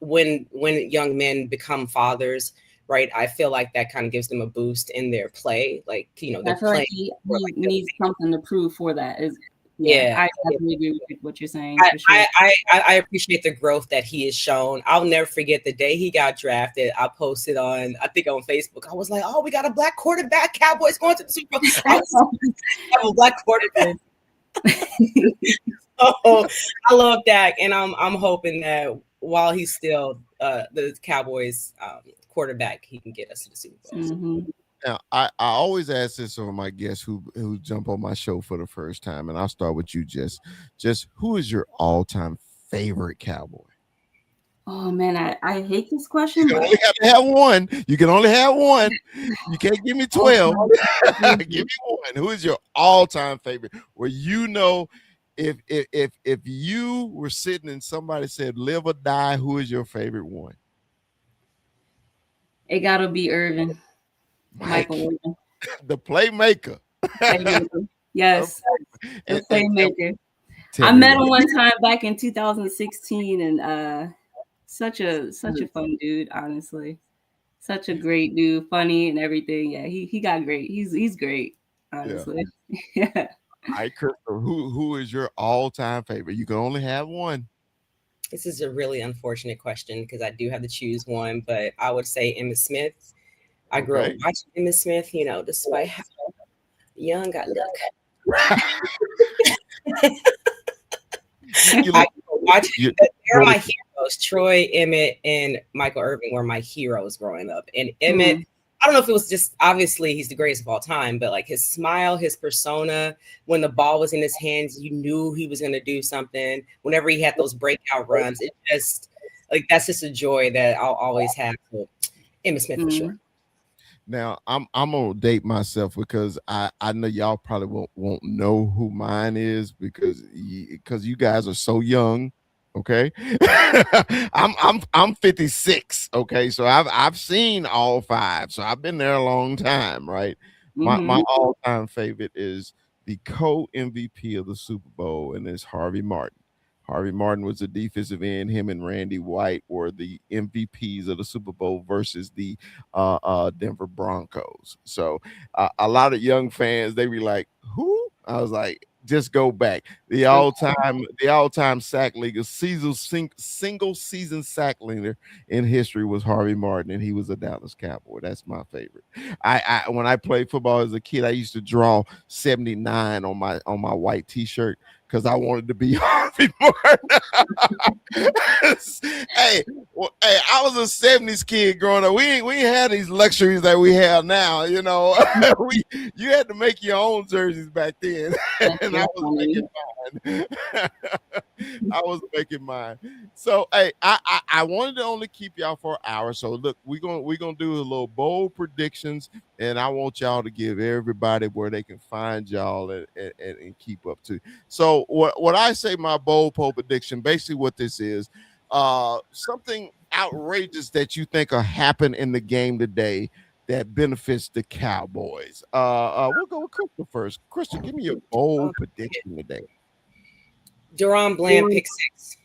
when young men become fathers, right, I feel like that kind of gives them a boost in their play. Like, I they're feel like playing he for like needs something to prove for that. Is yeah. I definitely agree with what you're saying I, for sure. I appreciate the growth that he has shown. I'll never forget the day he got drafted. I posted on, I think on Facebook. I was like, "Oh, we got a black quarterback. Cowboys going to the Super Bowl. I have a black quarterback." Oh, I love Dak, and I'm hoping that while he's still the Cowboys quarterback, he can get us to the Super Bowl. Mhm. Now, I always ask this of my guests who jump on my show for the first time, and I'll start with you, Jess. Just who is your all-time favorite Cowboy? Oh man, I hate this You question, can but only have to have one. You can only have one. You can't give me 12. Give me one. Who is your all-time favorite? Where if you were sitting and somebody said live or die, who is your favorite one? it gotta be Irvin, Mike, Michael Irvin, the playmaker. playmaker. Yes, the And playmaker. tell I me met why. him one time back in 2016, and such a fun dude. Honestly, such a great dude, funny and everything. Yeah, he got great. He's great. Yeah. Honestly, yeah. All right, Crystal, who is your all-time favorite? You can only have one. This is a really unfortunate question because I do have to choose one, but I would say Emmitt Smith. I grew up Okay. watching Emmitt Smith, despite how young I look. You I look grew up watching. you They're my really heroes. Troy, Emmett, and Michael Irvin were my heroes growing up. And Emmett, Mhm. I don't know if it was just obviously he's the greatest of all time, but like his smile, his persona, when the ball was in his hands, you knew he was going to do something. Whenever he had those breakout runs, it just like that's just a joy that I'll always have. So, Emmitt Smith for sure. Mhm. now I'm gonna date myself because I know y'all probably won't know who mine is because you guys are so young. Okay. I'm 56. Okay. So I've seen all five. So I've been there a long time, right? My Mhm. all-time favorite is the co-MVP of the Super Bowl, and it's Harvey Martin. Harvey Martin was the defensive end. Him and Randy White were the MVPs of the Super Bowl versus the Denver Broncos. So a lot of young fans, they be like, "Who?" I was like, "Just go back. The all-time sack leader, single season sack leader in history was Harvey Martin, and he was a Dallas Cowboy. That's my favorite. I when I played football as a kid, I used to draw 79 on my white T-shirt because I wanted to be Harvey Martin. hey, hey, I was a '70s kid growing up. We ain't had these luxuries that we have now. You had to make your own jerseys back then, That's and I so was funny. making mine. I was making mine. So hey, I wanted to only keep y'all for an hour. So look, we're gonna do a little bold predictions, and I want y'all to give everybody where they can find y'all and keep up to. So what I say my bold poll prediction, basically what this is, something outrageous that you think will happen in the game today. that benefits the Cowboys. We'll go with Crystal first. Crystal, give me your bold prediction today. Deron Bland pick 6.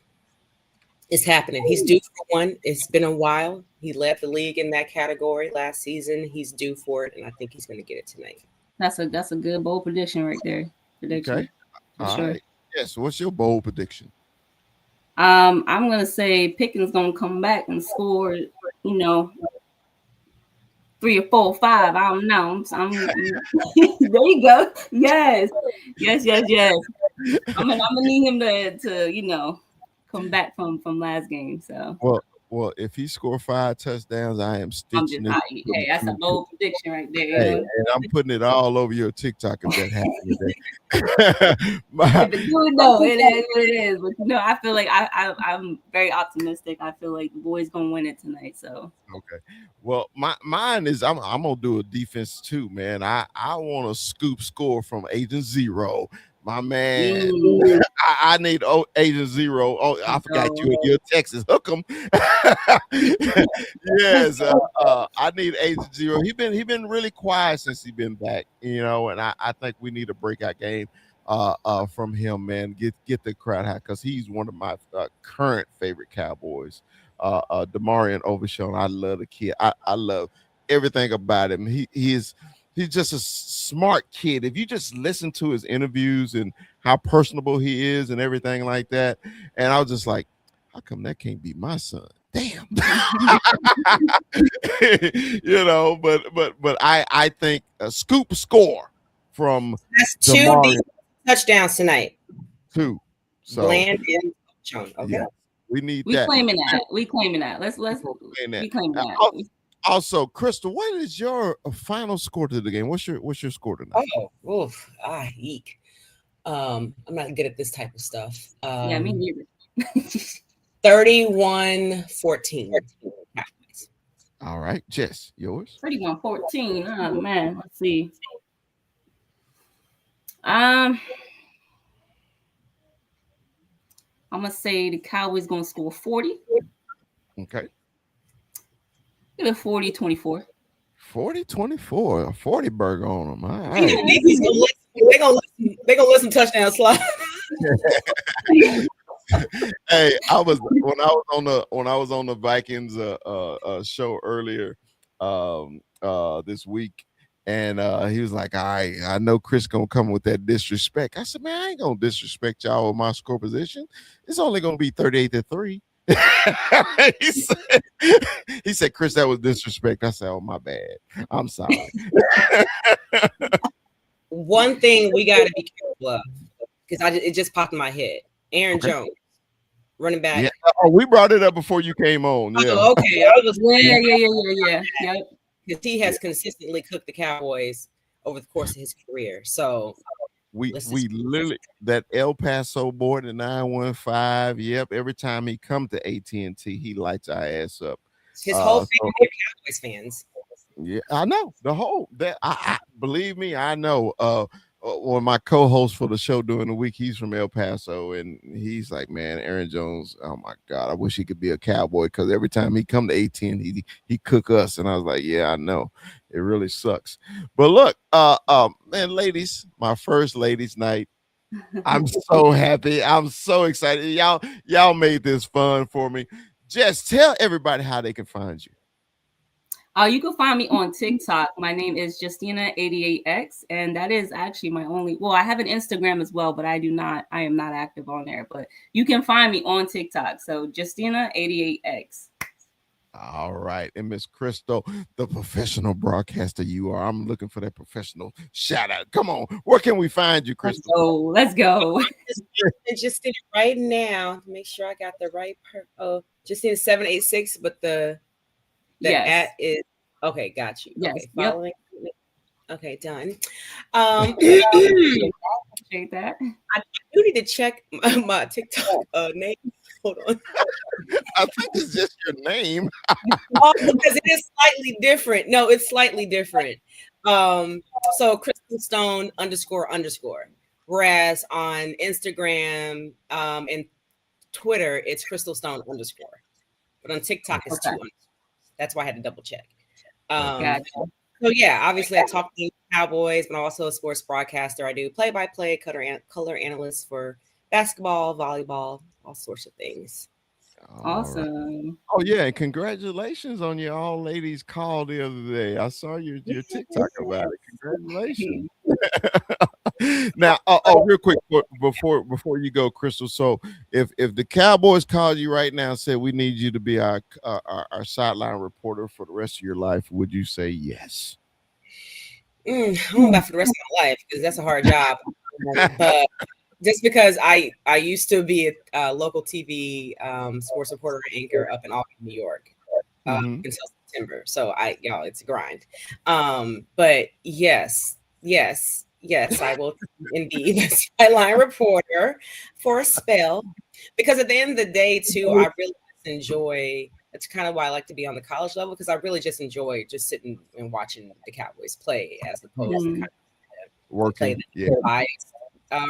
It's happening. He's due for one. It's been a while. He led the league in that category last season. He's due for it, and I think he's going to get it tonight. That's a good bold prediction right there. Okay. All sure. right. Yes. What's your bold prediction? I'm gonna say Pickens gonna come back and score. 3 or 4 or 5. I don't know. There you go. Yes. I'm gonna need him to come back from last game. So well, if he score 5 touchdowns, I am stitching it. Hey, that's a bold prediction right there. Hey, and I'm putting it all over your TikTok if that happens today. It is what it is. But I feel like I'm very optimistic. I feel like the boys gonna win it tonight. So okay. Well, mine is I'm gonna do a defense too, man. I want a scoop score from Agent Zero. My man, I need Agent Zero. Oh, I forgot you're Texas. Hook 'em. Yes, I need Agent Zero. He been really quiet since he been back, and I think we need a breakout game from him, man. Get the crowd high because he's one of my current favorite Cowboys. Demarion Overshown. I love the kid. I love everything about him. He's just a smart kid. If you just listen to his interviews and how personable he is and everything like that, and I was just like, how come that can't be my son? Damn. But I think a scoop score from that's 2 touchdowns tonight. 2. So Bland and Chung. Okay. Yeah, we need that. We claiming that. Let's claim that. Also, Crystal, what is your final score to the game? What's your score tonight? Oh, eek. I'm not good at this type of stuff. Yeah, me neither. 31-14. All right, Jess, yours. 31-14. Oh man, let's see. I'm gonna say the Cowboys gonna score 40. Okay. Give it 40-24. 40-24. A 40 burger on them. All right. They're gonna let some touchdowns slide. Hey, when I was on the Vikings show earlier this week, and he was like, all right, I know Chris gonna come with that disrespect. I said, man, I ain't gonna disrespect y'all with my score position. It's only gonna be 38-3. he said, Chris, that was disrespect. I said, oh, my bad. I'm sorry. One thing we got to be careful of, because it just popped in my head. Aaron Jones, running back. Yeah. Oh, we brought it up before you came on. Yeah. Oh, okay. I was Yeah. Yep. Because he has consistently cooked the Cowboys over the course of his career. So we literally, that El Paso boy, the 915. Yep. Every time he come to AT&T, he lights our ass up. His whole family of Cowboys fans. Yeah, I know the whole that. I believe me, I know. When my co-host for the show during the week, he's from El Paso, and he's like, man, Aaron Jones. Oh my God, I wish he could be a Cowboy because every time he come to AT&T, he cook us, and I was like, yeah, I know. It really sucks. But look, man, ladies, my first ladies' night. I'm so happy. I'm so excited. Y'all made this fun for me. Just tell everybody how they can find you. You can find me on TikTok. My name is Justina88X, and that is actually my only. Well, I have an Instagram as well, but I am not active on there. But you can find me on TikTok. So Justina88X. All right, and Miss Crystal, the professional broadcaster you are. I'm looking for that professional shout out. Come on, where can we find you, Crystal? Let's go. Justina right now. Make sure I got the right. Justina786, but the at is okay. Got you. Yes. Okay, following. Yep. Okay, done. Appreciate that. I do need to check my TikTok name. Hold on. I think it's just your name. Because it is slightly different. No, it's slightly different. So Crystal Stone __. Whereas on Instagram and Twitter, it's Crystal Stone _. But on TikTok, it's 2 underscores. That's why I had to double check. Gotcha. So yeah, obviously I talk to Cowboys, but I'm also a sports broadcaster. I do play-by-play, color analyst for basketball, volleyball, all sorts of things. All right. Awesome. Oh yeah, and congratulations on your all ladies call the other day. I saw your TikTok about it. Congratulations. Now, real quick before you go, Crystal. So if the Cowboys called you right now and said we need you to be our sideline reporter for the rest of your life, would you say yes? I don't know about for the rest of my life because that's a hard job. But just because I used to be a local TV sports reporter and anchor up in Albany, New York, until September. So it's a grind. But yes, I will indeed be a sideline reporter for a spell, because at the end of the day, too, I really enjoy. It's kind of why I like to be on the college level, because I really just enjoy just sitting and watching the Cowboys play as opposed to kind of working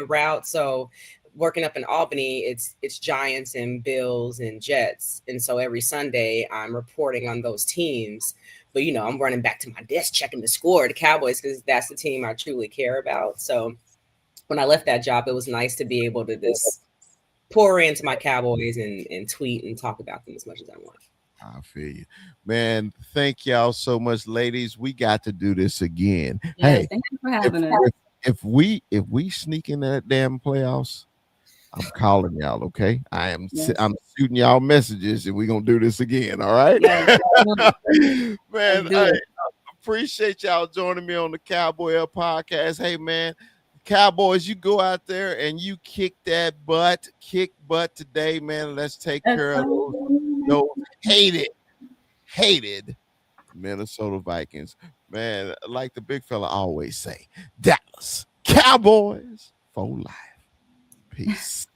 route. So working up in Albany, it's Giants and Bills and Jets, and so every Sunday I'm reporting on those teams. But I'm running back to my desk checking the score, the Cowboys, because that's the team I truly care about. So when I left that job, it was nice to be able to just pour into my Cowboys and tweet and talk about them as much as I want. I feel you, man. Thank y'all so much, ladies. We got to do this again. Yes, hey, thank you for having us. If we sneak in that damn playoffs, I'm calling y'all. Okay, I'm shooting y'all messages, and we're gonna do this again. All right, man. I appreciate y'all joining me on the Cowboy Up podcast. Hey, man. Cowboys, you go out there and you kick butt today, man. Let's take care of those hated Minnesota Vikings, man. Like the big fella always say, Dallas Cowboys for life. Peace.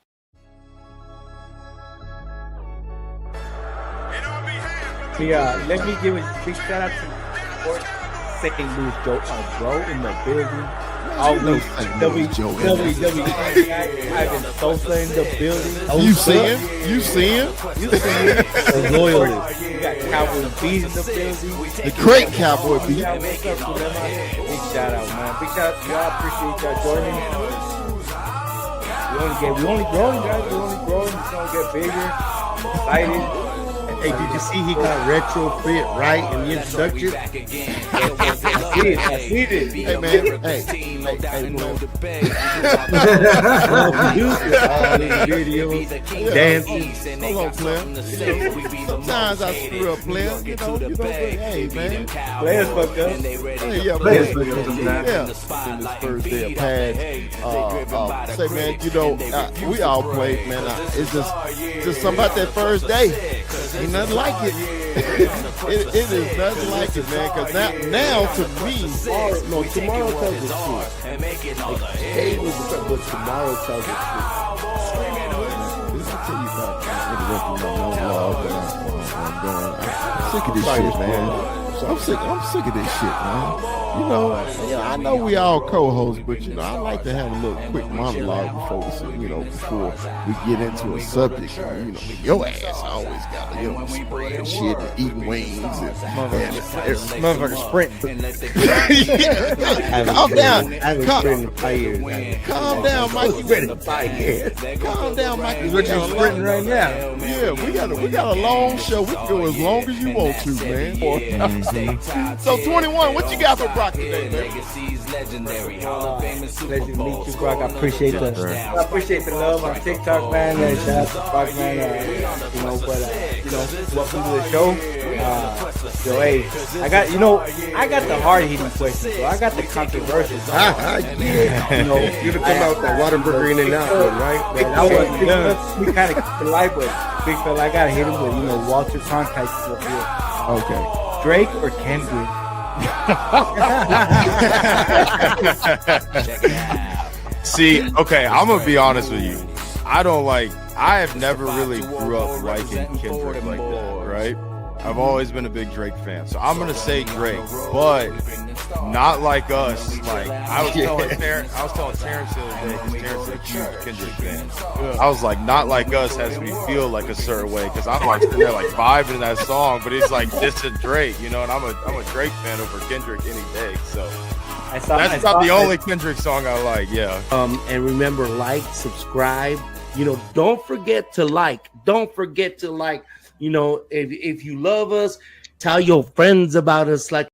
Let me give a big shout out to St. Louis Joe, bro, in the building. Always WWE. I've been Sosa in the building. You see him? Loyalist. You got Cowboy Beat in the building. The great Cowboy Beat. What's up to them, man? Big shout out, man. Big shout out to y'all. Appreciate y'all joining. We only growing, guys. We only growing. It's gonna get bigger. Excited. Hey, did you see he got retrofit right in the introduction? I see it. Hey, man. Hey, videos, dancing. Hold on, Claire. Sometimes I screw up, Claire. Hey, man. Players fucked up. Hey, players fucked up. Yeah. In this first day of pad. Say, man, we all played, man. It's just something about that first day. Ain't nothing like it. It is nothing like it, man. Because now to me, tomorrow tells the truth. Today was the fact, but tomorrow tells the truth. This will tell you about I'm sick of this shit, man. I'm sick of this shit, man. I know we all co-hosts, but I like to have a little quick monologue before we get into a subject. Your ass always got to spraying shit and eating wings and motherfucker sprinting. Calm down. I haven't sprinted in 5 years. Calm down, Mikey. Calm down, Mikey. What you sprinting right now? Yeah, we got a long show. We can go as long as you want to, man. So 21, what you got for Brock today, man? Pleasure to meet you, Brock. I appreciate the love on TikTok, man. Shout out to Brock, man. Welcome to the show. Hey, I got the hard hitting questions, so I got the controversial. You come out with that Waterburger in and out, right? Man, I wasn't done. We kind of keep it light, but big fella, I gotta hit him with Walter Cronkite stuff here. Okay. Drake or Kendrick? See, okay, I'm gonna be honest with you. I have never really grew up liking Kendrick like that, right? I've always been a big Drake fan, so I'm gonna say Drake, but not like us. Like I was telling Terrence the other day, because Terrence is a huge Kendrick fan. I was like, not like us has me feel like a certain way, because I'm like sitting there like vibing in that song, but it's like this is Drake, you know, and I'm a Drake fan over Kendrick any day. So that's not the only Kendrick song I like. Yeah. And remember, like, subscribe. You know, don't forget to like. Don't forget to like. You know, if you love us, tell your friends about us. Like.